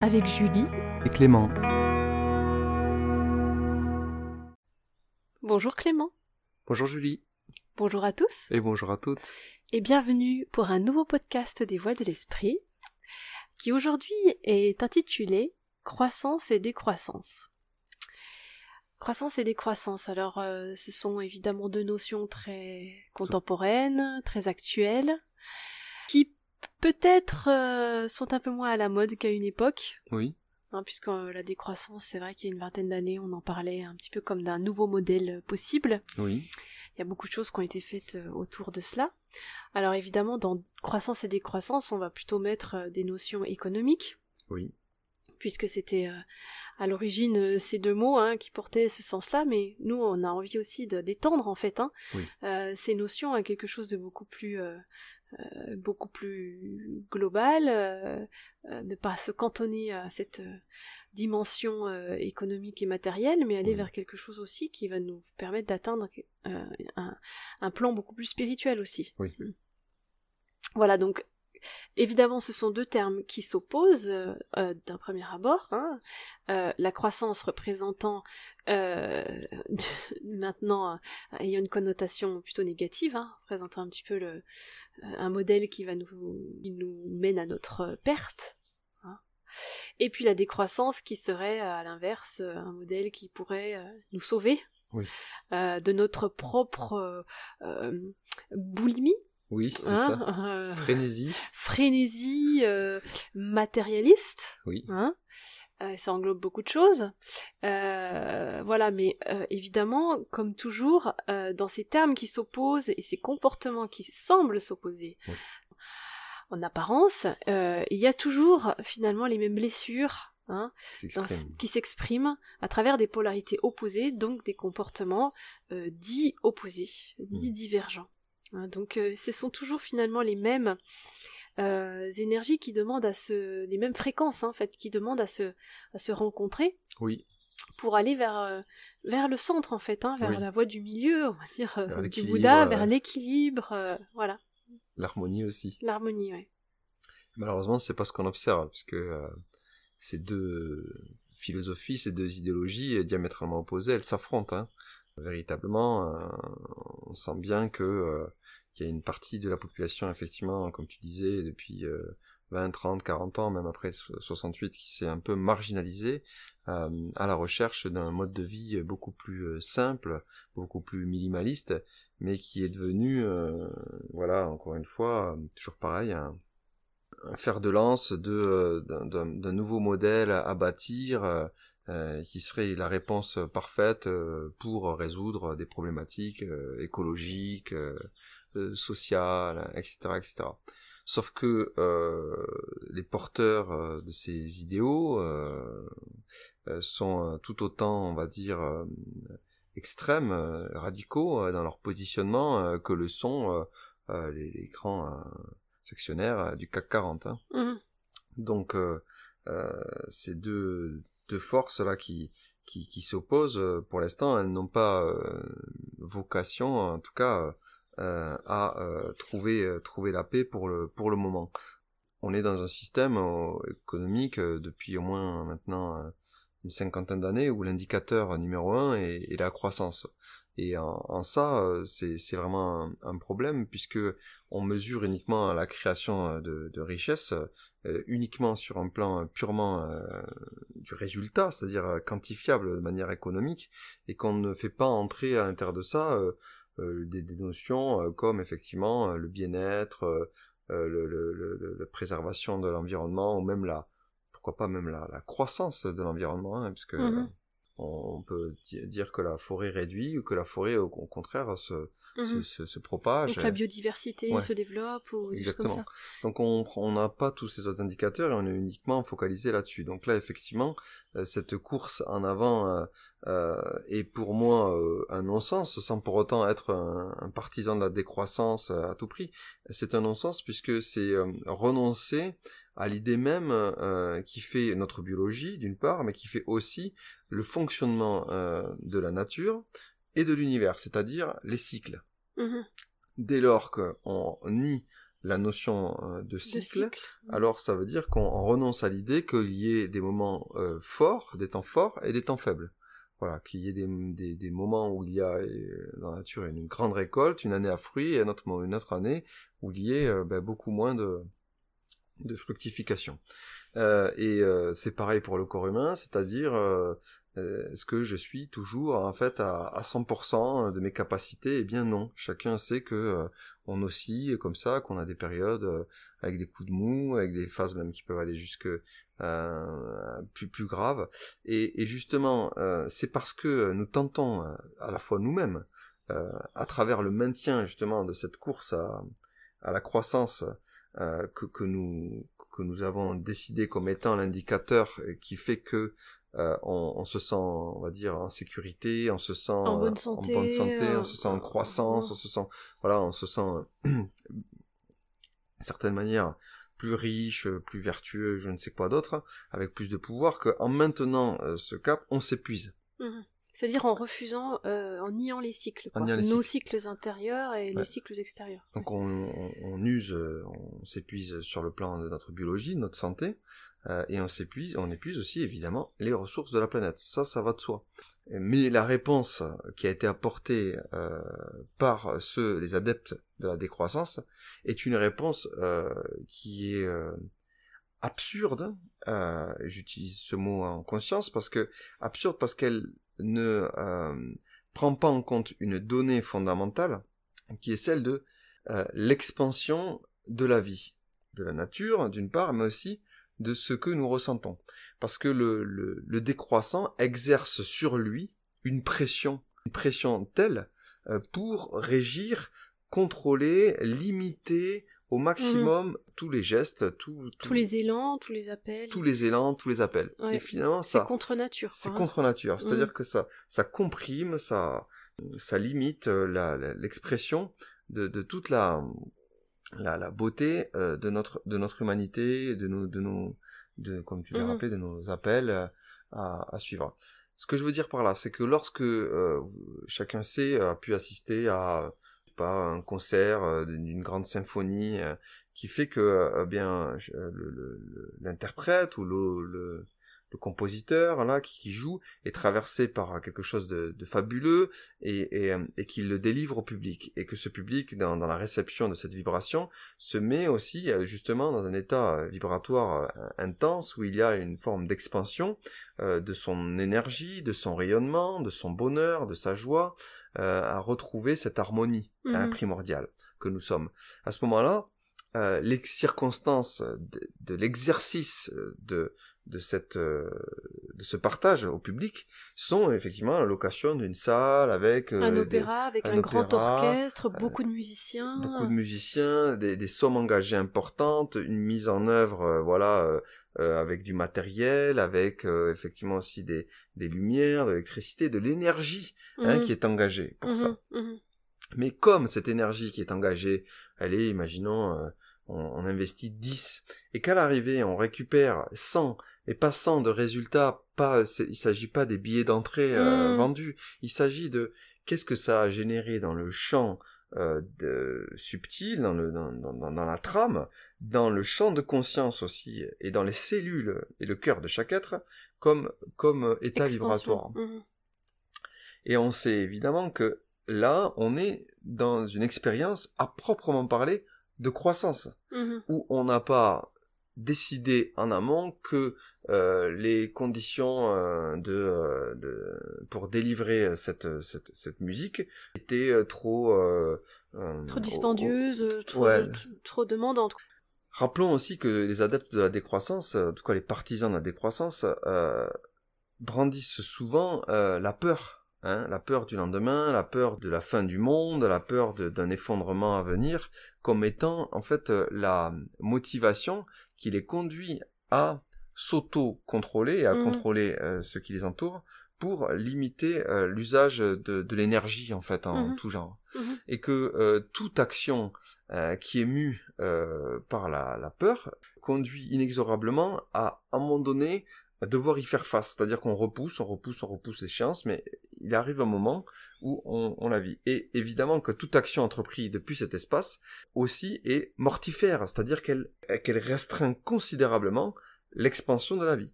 avec Julie et Clément. Bonjour Clément. Bonjour Julie. Bonjour à tous. Et bonjour à toutes. Et bienvenue pour un nouveau podcast des Voix de l'Esprit, qui aujourd'hui est intitulé Croissance et décroissance. Croissance et décroissance, alors ce sont évidemment deux notions très contemporaines, très actuelles, qui peut-être sont un peu moins à la mode qu'à une époque. Oui. Puisque la décroissance, c'est vrai qu'il y a une vingtaine d'années, on en parlait un petit peu comme d'un nouveau modèle possible. Oui. Il y a beaucoup de choses qui ont été faites autour de cela. Alors évidemment, dans croissance et décroissance, on va plutôt mettre des notions économiques. Oui. Puisque c'était à l'origine ces deux mots qui portaient ce sens-là, mais nous, on a envie aussi d'étendre en fait Oui. ces notions à quelque chose de beaucoup plus global, ne pas se cantonner à cette dimension économique et matérielle, mais aller vers quelque chose aussi qui va nous permettre d'atteindre un plan beaucoup plus spirituel aussi. Oui. Voilà, donc évidemment ce sont deux termes qui s'opposent d'un premier abord, la croissance représentant maintenant ayant une connotation plutôt négative, représentant un petit peu un modèle qui nous mène à notre perte, et puis la décroissance qui serait à l'inverse un modèle qui pourrait nous sauver de notre propre boulimie. Oui, c'est ça. Frénésie matérialiste. Oui. Ça englobe beaucoup de choses. Voilà, mais évidemment, comme toujours, dans ces termes qui s'opposent et ces comportements qui semblent s'opposer, en apparence, il y a toujours finalement les mêmes blessures qui s'expriment à travers des polarités opposées, donc des comportements dits opposés, dits divergents. Donc ce sont toujours finalement les mêmes énergies qui demandent les mêmes fréquences en fait, qui demandent à se rencontrer pour aller vers le centre en fait, vers la voie du milieu, on va dire, du Bouddha, vers l'équilibre, voilà. L'harmonie aussi. L'harmonie, oui. Malheureusement, c'est pas ce qu'on observe, puisque ces deux philosophies, ces deux idéologies diamétralement opposées, elles s'affrontent. Véritablement, on sent bien que qu'il y a une partie de la population, effectivement, comme tu disais, depuis 20, 30, 40 ans, même après 68, qui s'est un peu marginalisée à la recherche d'un mode de vie beaucoup plus simple, beaucoup plus minimaliste, mais qui est devenu, encore une fois, toujours pareil, un fer de lance d'un nouveau modèle à bâtir, qui serait la réponse parfaite pour résoudre des problématiques écologiques, sociales, etc., etc. Sauf que les porteurs de ces idéaux sont tout autant, on va dire, extrêmes, radicaux dans leur positionnement que le sont les grands actionnaires du CAC 40. Donc ces deux forces là qui s'opposent, pour l'instant, elles n'ont pas vocation, en tout cas, à trouver la paix pour le moment. On est dans un système économique depuis au moins maintenant une cinquantaine d'années où l'indicateur numéro 1 est la croissance. Et en ça, c'est vraiment un problème, puisque on mesure uniquement la création de richesses, uniquement sur un plan purement du résultat, c'est-à-dire quantifiable de manière économique, et qu'on ne fait pas entrer à l'intérieur de ça des notions comme effectivement le bien-être, la préservation de l'environnement, ou même pourquoi pas même la croissance de l'environnement, puisque on peut dire que la forêt réduit, ou que la forêt au contraire se propage. Donc la biodiversité se développe, ou des choses comme ça. Donc on n'a pas tous ces autres indicateurs et on est uniquement focalisé là-dessus. Donc là, effectivement, cette course en avant est pour moi un non-sens, sans pour autant être un partisan de la décroissance à tout prix. C'est un non-sens puisque c'est renoncer à l'idée même qui fait notre biologie, d'une part, mais qui fait aussi le fonctionnement de la nature et de l'univers, c'est-à-dire les cycles. Dès lors qu'on nie la notion de cycle, alors ça veut dire qu'on renonce à l'idée qu'il y ait des moments forts, des temps forts et des temps faibles. Voilà, qu'il y ait des moments où il y a dans la nature une grande récolte, une année à fruits, et une autre année où il y ait beaucoup moins de fructification. C'est pareil pour le corps humain, c'est-à-dire est-ce que je suis toujours en fait à 100% de mes capacités? Eh bien non, chacun sait que on oscille comme ça, qu'on a des périodes avec des coups de mou, avec des phases même qui peuvent aller jusque plus graves. Et justement, c'est parce que nous tentons à la fois nous-mêmes, à travers le maintien justement de cette course à la croissance que nous avons décidé comme étant l'indicateur qui fait que on se sent, on va dire, en sécurité, on se sent en bonne santé, on se sent en croissance, on se sent d'une certaine manière plus riche, plus vertueux, je ne sais quoi d'autre, avec plus de pouvoir, qu'en maintenant ce cap, on s'épuise. Mmh. C'est-à-dire en refusant, en niant les cycles, quoi. Nos cycles intérieurs et les cycles extérieurs. Donc on use, on s'épuise sur le plan de notre biologie, de notre santé, et on épuise aussi évidemment les ressources de la planète. Ça va de soi. Mais la réponse qui a été apportée par les adeptes de la décroissance est une réponse qui est absurde. J'utilise ce mot en conscience parce qu'elle ne prend pas en compte une donnée fondamentale qui est celle de l'expansion de la vie, de la nature d'une part, mais aussi de ce que nous ressentons. Parce que le décroissant exerce sur lui une pression telle pour régir, contrôler, limiter au maximum tous les gestes, tous les élans, tous les appels. Ouais. Et finalement, c'est contre nature. C'est contre nature. C'est-à-dire que ça comprime, ça limite l'expression de toute la beauté de notre humanité, comme tu l'as rappelé, de nos appels à suivre. Ce que je veux dire par là, c'est que lorsque chacun a pu assister à un concert d'une grande symphonie qui fait que l'interprète ou le compositeur là qui joue est traversé par quelque chose de fabuleux et qu'il le délivre au public, et que ce public dans la réception de cette vibration se met aussi justement dans un état vibratoire intense où il y a une forme d'expansion de son énergie, de son rayonnement, de son bonheur, de sa joie, à retrouver cette harmonie primordiale que nous sommes. À ce moment-là, les circonstances de l'exercice de ce partage au public sont effectivement la location d'une salle avec un opéra, avec un grand orchestre, beaucoup de musiciens, des sommes engagées importantes, une mise en œuvre avec du matériel, avec effectivement aussi des lumières, de l'électricité, de l'énergie qui est engagée pour ça. Mais comme cette énergie qui est engagée, elle est, imaginons, on investit 10, et qu'à l'arrivée on récupère 100, et pas 100 de résultats, il s'agit pas des billets d'entrée vendus, il s'agit de qu'est-ce que ça a généré dans le champ subtil, dans la trame, dans le champ de conscience aussi, et dans les cellules et le cœur de chaque être, comme état vibratoire. Et on sait évidemment que là, on est dans une expérience à proprement parler de croissance, où on n'a pas décidé en amont que les conditions pour délivrer cette musique étaient trop dispendieuses, trop demandantes. Rappelons aussi que les adeptes de la décroissance, en tout cas les partisans de la décroissance, brandissent souvent la peur. La peur du lendemain, la peur de la fin du monde, la peur d'un effondrement à venir, comme étant en fait la motivation qui les conduit à s'auto-contrôler et à contrôler ce qui les entoure pour limiter l'usage de l'énergie en fait en tout genre. Et que toute action qui est mue par la peur conduit inexorablement à un moment donné devoir y faire face, c'est-à-dire qu'on repousse l'échéance, mais il arrive un moment où on la vit. Et évidemment que toute action entreprise depuis cet espace aussi est mortifère, c'est-à-dire qu'elle restreint considérablement l'expansion de la vie.